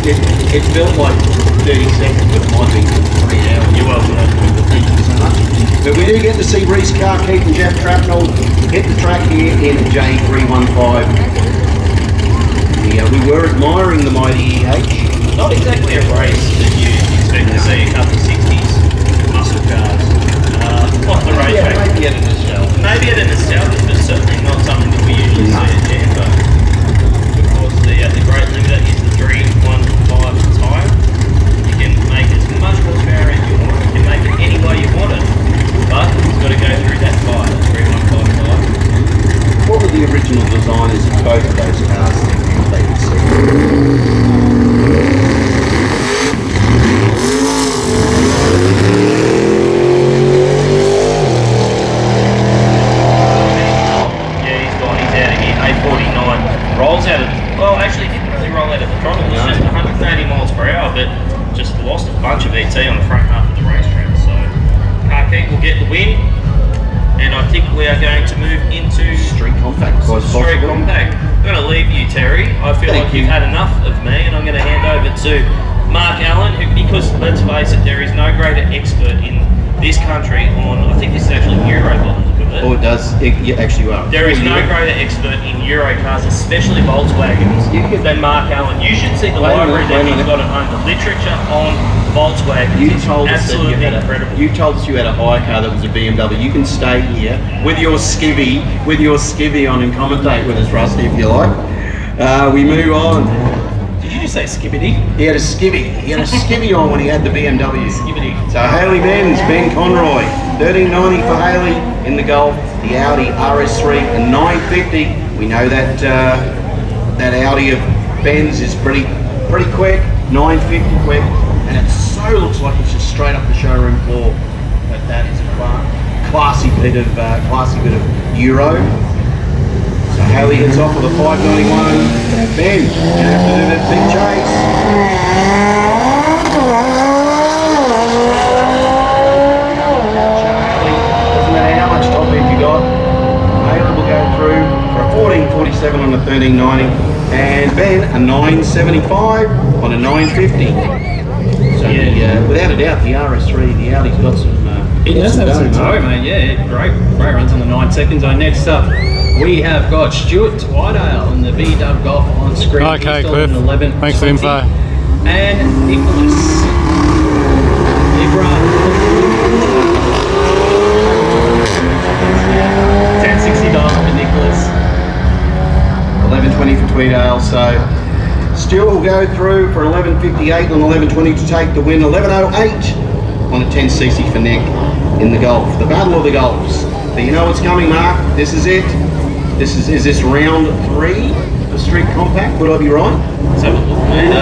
it felt like 30 seconds, but it might be 3 hours. You're welcome. Thank you so much. But we do get to see Reese Carkeet and Jeff Trapnell hit the track here in J315. We were admiring the mighty EH. Not exactly a race that you expect to see a couple of 60s muscle cars off the racetrack. Maybe at a nostalgia. Maybe at a nostalgia, but certainly not something that we usually see at Jambo. Of course, the great limiter is the 315 tyre. You can make as much horsepower as you want. You can make it any way you want it, but it's got to go through that tyre, the 315 tyre. What were the original designers of both of those cars thinking they could see? Rolls out of, well, actually he didn't really roll out of the throttle, it was just 180 miles per hour, but just lost a bunch of ET on the front half of the racetrack. So Carkeet will get the win, and I think we are going to move into Street Compact. Street Compact. I'm going to leave you, Terry. I feel like you've had enough of me, and I'm going to hand over to Mark Allen, who, because let's face it, there is no greater expert in this country on, I think this is actually Euro by the look of it. Oh, it does. You actually are. There is no greater expert in Euro cars, especially Volkswagens, than Mark Allen. You should see the library that he's got at home, the literature on Volkswagen. You told us absolutely incredible. You told us you had a hire car that was a BMW. You can stay here with your skivvy, on and commentate with us, Rusty, if you like. We move on. Did you just say skibbity? He had a skivvy. He had a skivvy on when he had the BMW. Skibbity. So Haley Benz, Ben Conroy, 1390 for Haley in the Golf, the Audi RS3 and 950. We know that that Audi of Ben's is pretty quick, 950 quick, and it so looks like it's just straight up the showroom floor. But that is a classy bit of Euro. So Haley hits off with a 591. Ben, you have to do that big chase. Doesn't matter how much top end you got. Haley will go through for a 1447 on a 1390, and Ben a 975 on a 950. So without a doubt, the RS3, the Audi's got some. It does have some toe, mate. Yeah, great runs on the 9 second zone. Next up, we have got Stuart Twydale on the VW Golf on screen. Okay, Cliff. Thanks for the info. And Nicholas. 1069 for Nicholas. 1120 for Tweedale. So Stuart will go through for 1158 on 1120 to take the win. 1108 on a 10cc for Nick in the Golf. The battle of the Golfs. But you know what's coming, Mark? This is it. Is this round 3 of Street Compact? Would I be right? Let's have a look, mate.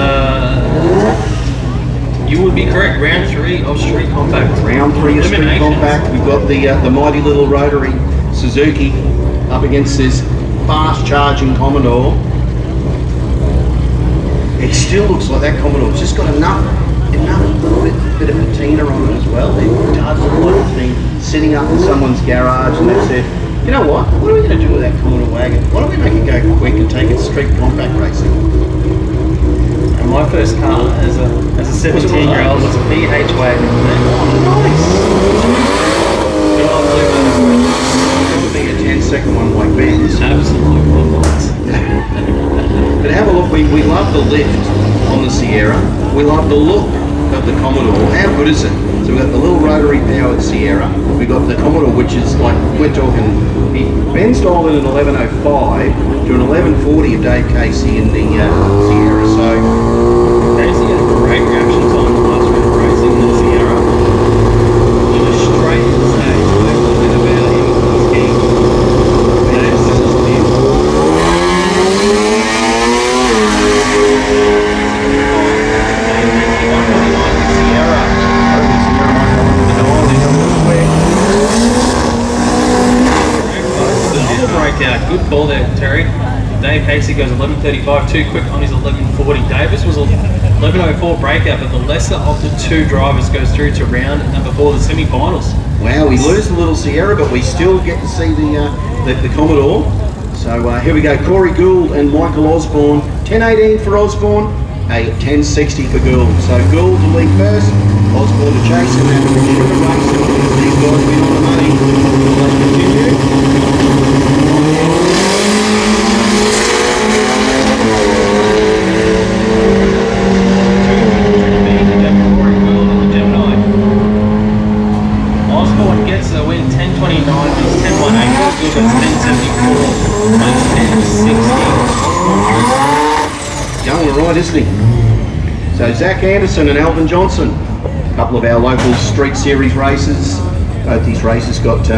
You would be correct. Round 3 of Street Compact. Round 3 of Street Compact. We've got the mighty little rotary Suzuki up against this fast charging Commodore. It still looks like that Commodore's just got enough little bit of patina on it as well. It does look like it's been sitting up in someone's garage and they've said, you know what are we going to do with that Commodore wagon? Why don't we make it go quick and take it Street Compact racing? And my first car as a 17-year-old was a PH wagon. Nice! It would be a 10-second one like Ben's. Absolutely not. But have a look, we love the lift on the Sierra. We love the look of the Commodore. How good is it? So we've got the little rotary powered Sierra. We've got the Commodore, which is like, we're talking, Ben's dialed in an 1105 to an 1140 of Dave Casey in the Sierra. So Casey had great reaction time the last round of racing in the Sierra. He was straight to the stage. They wasn't about him skiing. Good ball there, Terry. Dave Casey goes 11.35, too quick on his 11.40. Davis was 11.04 breakout, but the lesser of the two drivers goes through to round number 4, the semi-finals. Wow, we lose the little Sierra, but we still get to see the Commodore. So here we go, Corey Gould and Michael Osborne. 10.18 for Osborne, a 1060 for Gould. So Gould to lead first, Osborne to chase, and then the sugar race. These guys been on the money. Will they continue? Osborne gets the win, 10:29, it's 10:18, Gould gets 10:74, makes 10:60. Going all right, isn't he? So Zach Anderson and Alvin Johnson, a couple of our local street series races. Both these races got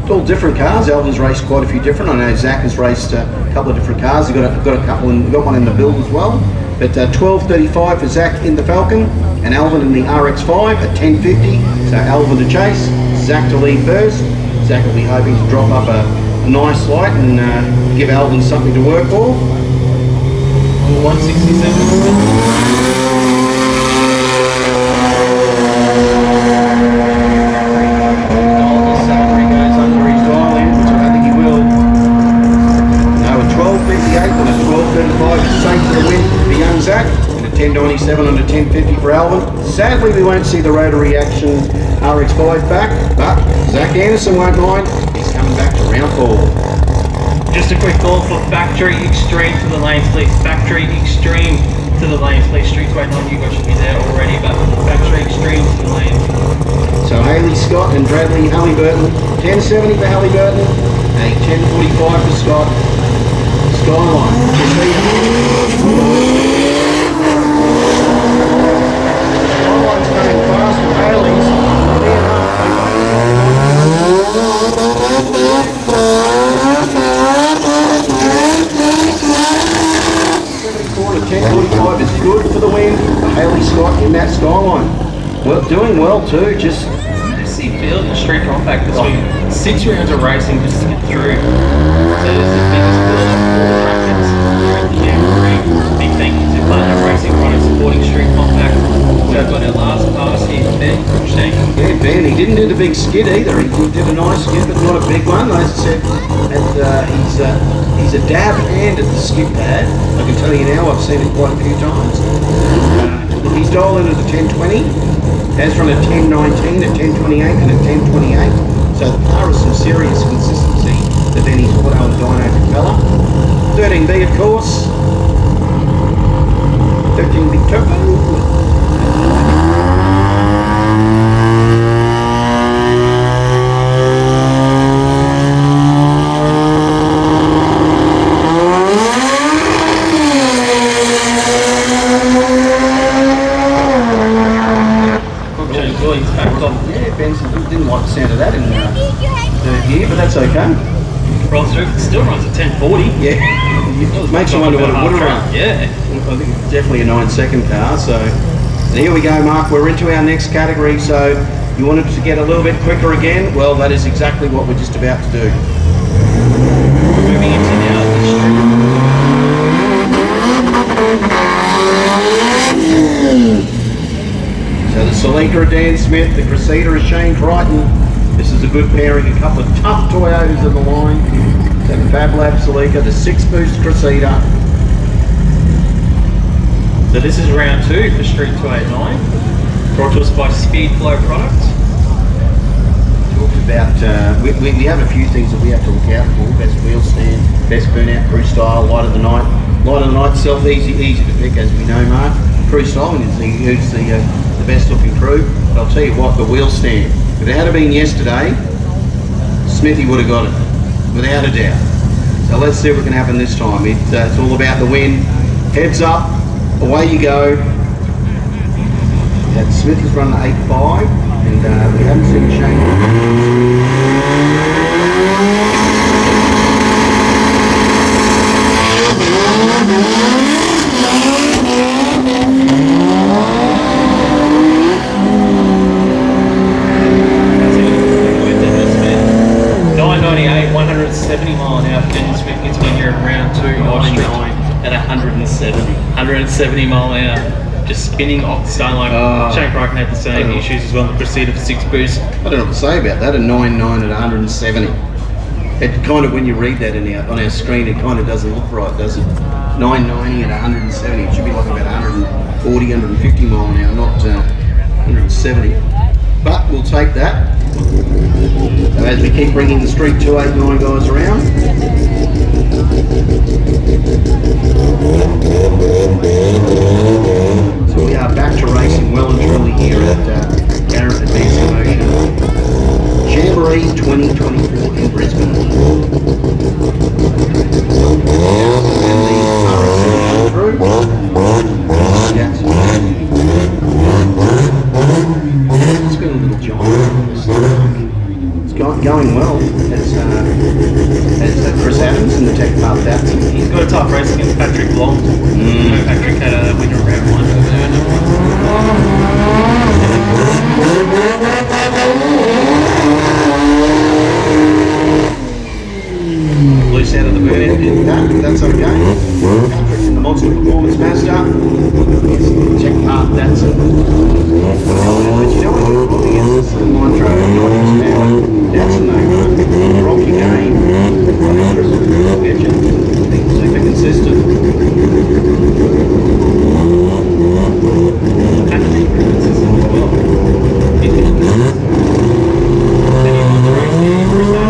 all different cars. Alvin's raced quite a few different. I know Zach has raced a couple of different cars. He got a couple, and got one in the build as well. But 12:35 for Zach in the Falcon, and Alvin in the RX5 at 10:50. So Alvin to chase, Zach to lead first. Zach will be hoping to drop up a nice light and give Alvin something to work for. 167. Zach and a 1097 and a 1050 for Alvin. Sadly, we won't see the rotary action RX5 back, but Zach Anderson won't mind. He's coming back to round 4. Just a quick call for Factory Extreme to the lanes, please. Factory Extreme to the lanes, please. Street 289, you guys should be there already, but Factory Extreme to the lanes. So Haley Scott and Bradley Halliburton, 1070 for Halliburton, a 1045 for Scott. Skyline. Skyline's coming fast with Haley's. Quarter 10:45 is good for the win. Haley Scott in that Skyline. Well, doing well too. Just see field and street compact this week. 6 rounds of racing just to get through. So this is the biggest build of all the brackets. Garrett the Jamboree. Big thank you to Platinum Racing Runner supporting street compact. So I've got our last pass here, Ben. yeah, Ben, he didn't do the big skid either. He did a nice skid, but not a big one. As I said, and he's a dab hand at the skid pad. I can tell you now, I've seen it quite a few times. He's dialed in at a 1020. Has run a 1019, a 1028 and a 1028. So the car is some serious consistency that then he's put on dyno propeller. 13B of course. 13B turbo. Didn't like the sound of that in third gear, but that's okay. Still runs at 1040. Yeah, it makes you wonder what it would have run. Yeah. I think it's definitely a 9-second car. So, and here we go, Mark. We're into our next category. So, you wanted to get a little bit quicker again? Well, that is exactly what we're just about to do. Moving into now the street. So the Celica of Dan Smith, the Cressida of Shane Crichton. This is a good pairing, a couple of tough Toyotas in the line. So the Fab Lab Celica, the 6-boost Cressida. So this is round 2 for Street 289, brought to us by Speedflow Products. Talked about, we have a few things that we have to look out for. Best wheel stand, best burnout, cruise style, light of the night. Light of the night itself, easy to pick, as we know, Mark. Cruise style is the best looking crew. But I'll tell you what, the wheel stand, if it had been yesterday, Smithy would have got it, without a doubt. So let's see what can happen this time. It's all about the win. Heads up, away you go. Smithy's running 8.5, and we haven't seen Shane. At 170 mile an hour, just spinning off the stone line. Shane Crichton had the same issues as well. The Cressida for 6 boost. I don't know what to say about that. A 9.9 at 170. It kind of, when you read that on our screen, it kind of doesn't look right, does it? 990 at 170. It should be like about 100. 140, 150 mile an hour, not 170. But we'll take that. So as we keep bringing the Street 289 guys around. So we are back to racing well and truly here at Garrett Brisbane Jamboree 2024 in Brisbane. And the RS through. It's got a little giant. It's going well. It's Chris Adams in the tech part of that. He's got a tough race against Patrick Long. Patrick had a winner of round 1. Loose out of the burn, that's okay. Patrick in the Monster Performance Master. Check part, that's it. But you know what you're putting against this Nitro, that's a no-go. Rocky game. I'll get you. Super consistent. Patrick consistent as well. He's been consistent. Then he won the race here for his own.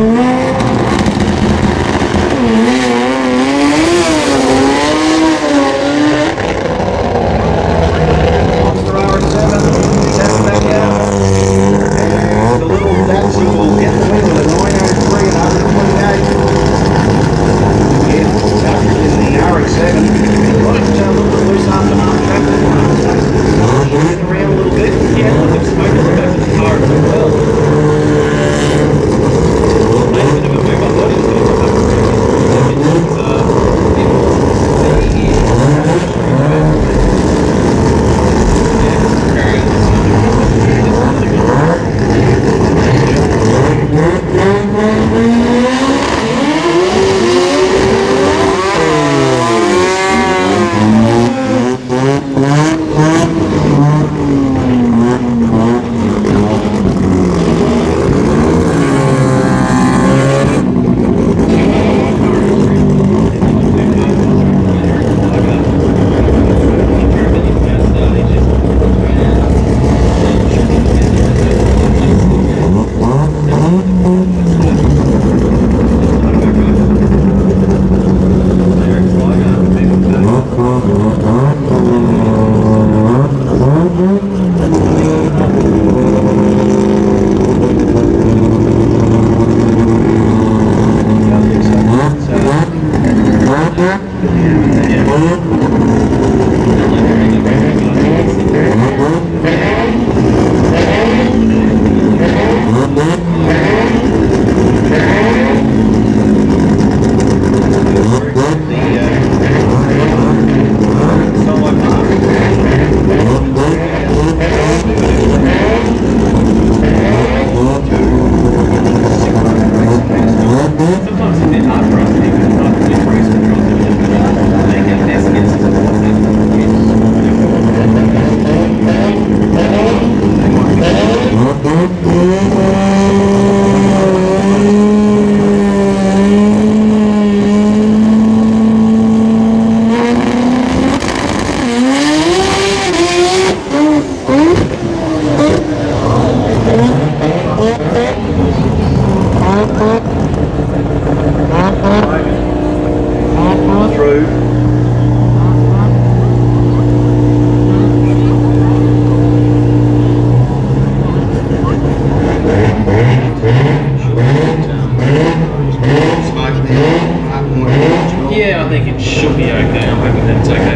Yeah, I think it should be okay. I'm hoping that it's okay.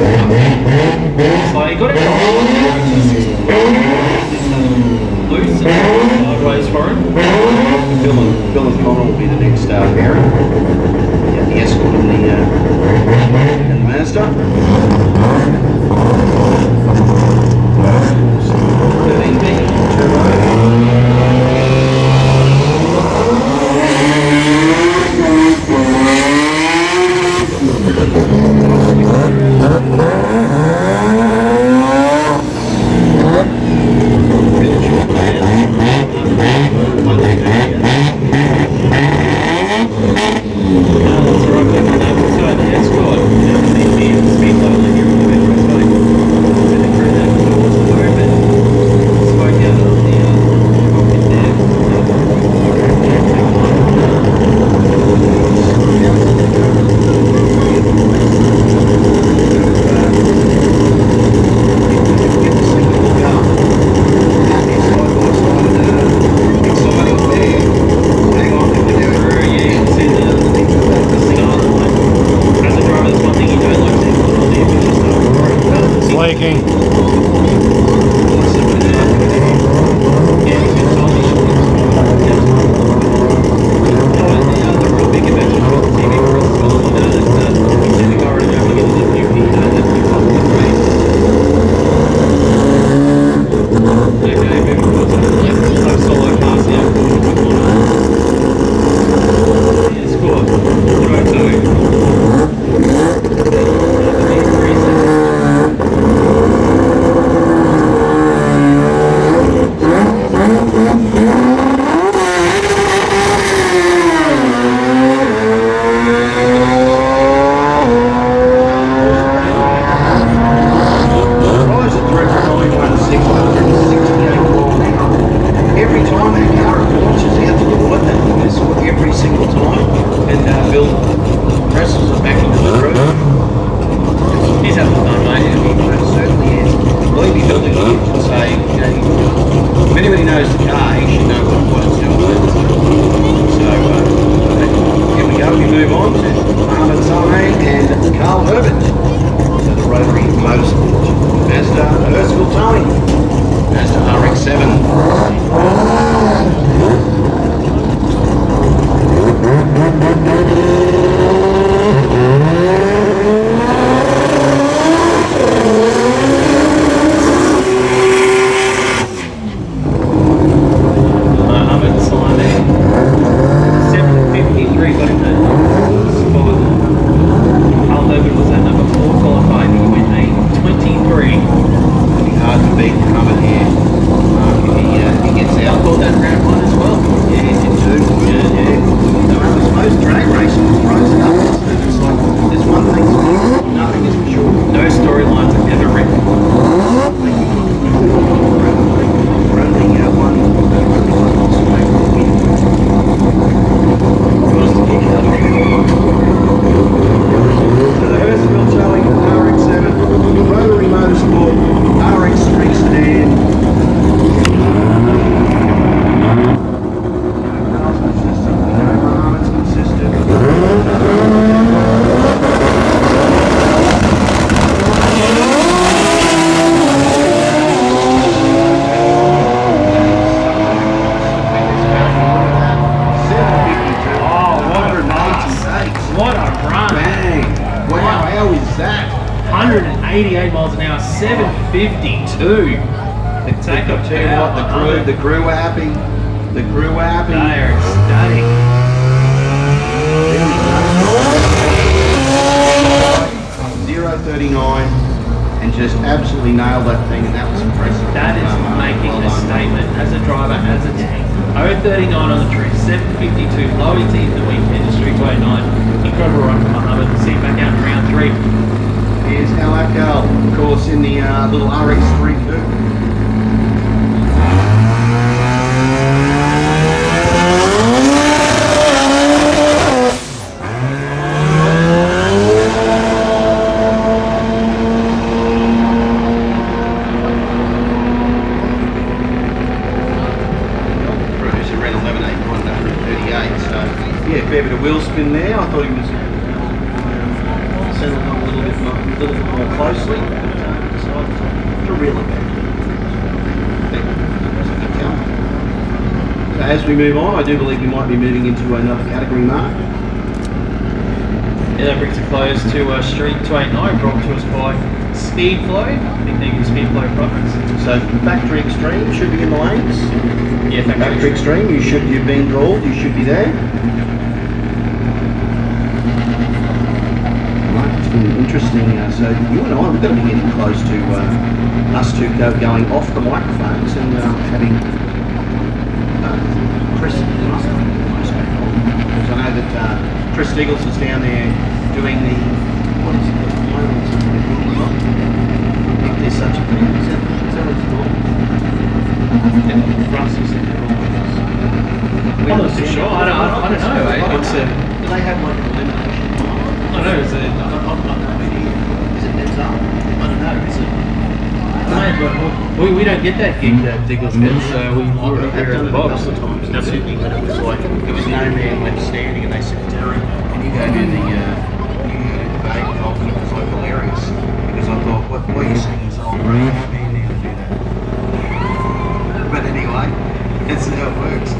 So you got it loose and sideways for him. Bill and Connor will be the next pairing. Yeah, the Escort and the Mazda. 13B turbo. And Bill presses it back into the groove. He's having fun, mate. It certainly is. Well, he'd be building the engine and say, you know, if anybody knows the car, he should know what it's doing. So, here we go. We move on to Mohammed Saleh and Carl Herbert. So the rotary motorsport. Mazda Erskine Towing. Mazda RX-7. Mohammed Saleh. 753 got him that spot. Carl Herbert was at number 4 qualified. He went 8:23. It'll be hard to beat Mohammed here. He gets out. I thought that round one as well. Yeah, he did too. Yeah. No, it's most drag racing throws it up. It's like, there's one thing, nothing is for sure. No storylines are ever written. So the Erskine Towing RX-7, Rotary Motorsport RX3 sedan. It's consistent. What a run! Bang! Wow, how is that? 188 miles an hour, 752. I tell you what, the crew were happy. The crew were happy. They are ecstatic. 0:39 and just absolutely nailed that thing, and that was impressive. That is making a statement as a driver, as a team. 0:39 on the tree, 752, low ET in the weekend, Street 289. Incredible run from Mohammed. See him back out in round 3. Here's Al Akal, of course, in the little RX3 coupe. Producer ran 11.8, so yeah, fair bit of wheel spin there. I thought he was settled on a little bit more closely. So to reel it back. So as we move on, I do believe we might be moving into another category mark. Yeah, that brings a close to Street 289, brought to us by Speedflow. I think they use Speedflow products. So Factory Extreme should be in the lanes. Yeah, Factory Extreme, you've been called, you should be there. Right, it's been interesting. So you and I, we're going to be getting close to us two going off the microphones and having Chris because I know that Chris Stiggles is down there doing the what is it? If there's such a thing, is that what it's called? I'm not too sure. I don't know. It's do they have like an elimination? I don't know. Is it? Is it men's up? I don't know. Is it? We don't get that gig that Diggles gets. We look here at the box. Sometimes in Sydney when it was like there was no man left standing and they said Terry, and you go to the debate and I think it was like hilarious because I thought what you're saying is old man now to do that. But anyway, that's how it works.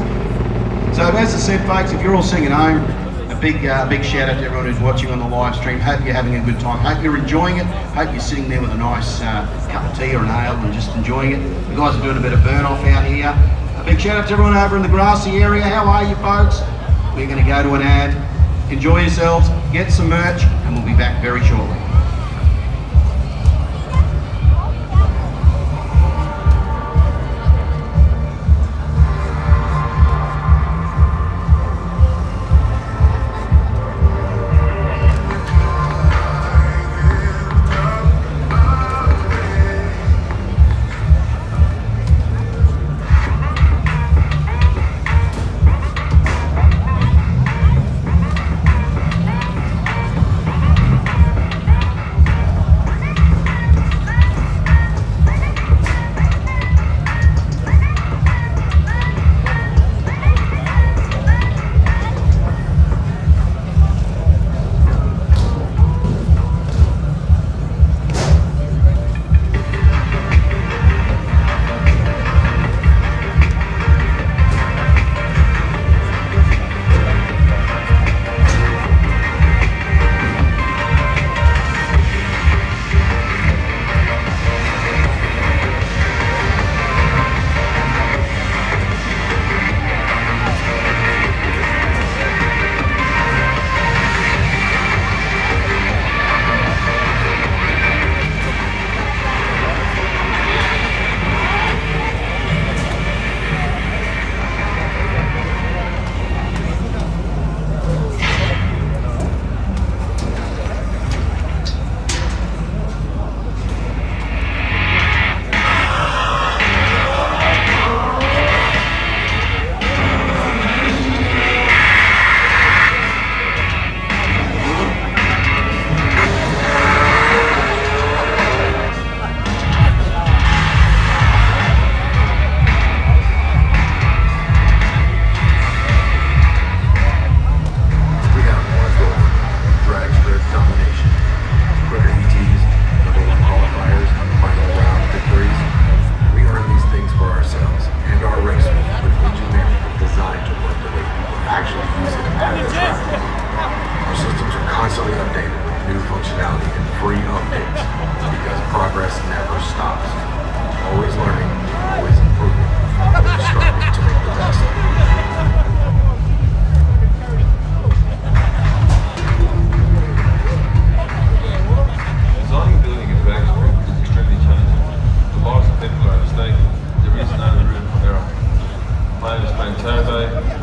So as I said, folks, if you're all singing at home, a big shout out to everyone who's watching on the live stream. Hope you're having a good time. Hope you're enjoying it. Hope you're sitting there with a nice cup of tea or an ale and just enjoying it. You guys are doing a bit of burn off out here. A big shout out to everyone over in the grassy area. How are you folks? We're going to go to an ad. Enjoy yourselves, get some merch, and we'll be back very shortly.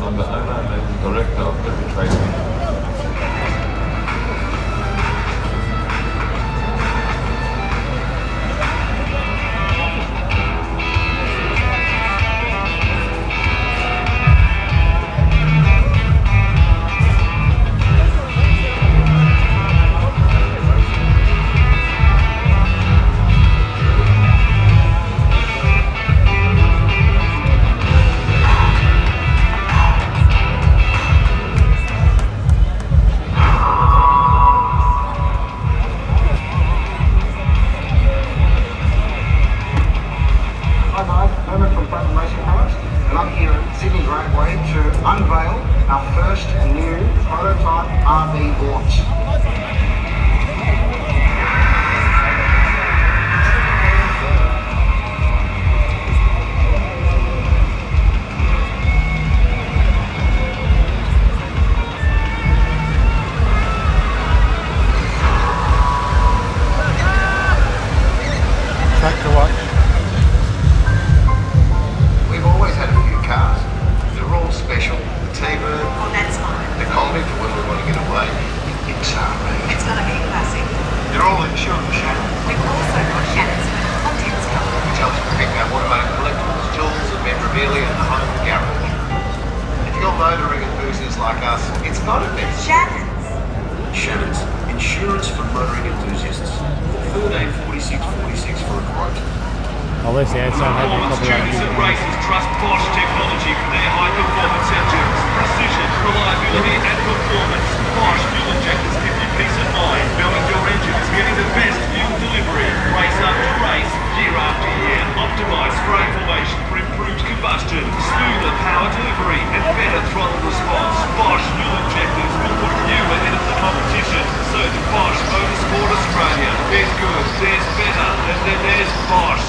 I'm the owner and managing director of Brisbane Racing. Unveil our first new prototype RV launch. Track to watch. We've always had a few cars. They're all special. The T-Bird, Oh, that's fine. the Combi for when we want to get away. XRV. It's gonna be a classic. They're all insured for Shannon, We've also got Shannon's contents cover. which helps protect our automotive collectibles, jewels and memorabilia in the home of Garrett. If you're motoring enthusiasts like us, it's not a bit. Shannon's. Shannon's Insurance for Motoring Enthusiasts. 134646 for a quote. At least the outside had a couple Students and racers trust Bosch technology for their high-performance engines. Precision, reliability and performance. Bosch fuel injectors give you peace of mind, knowing your engine is getting the best fuel delivery. Race after race, year after year. Optimised spray formation for improved combustion, smoother power delivery and better throttle response. Bosch fuel injectors will put you ahead of the competition. So to Bosch Motorsport Australia, there's good, there's better, and then there's Bosch.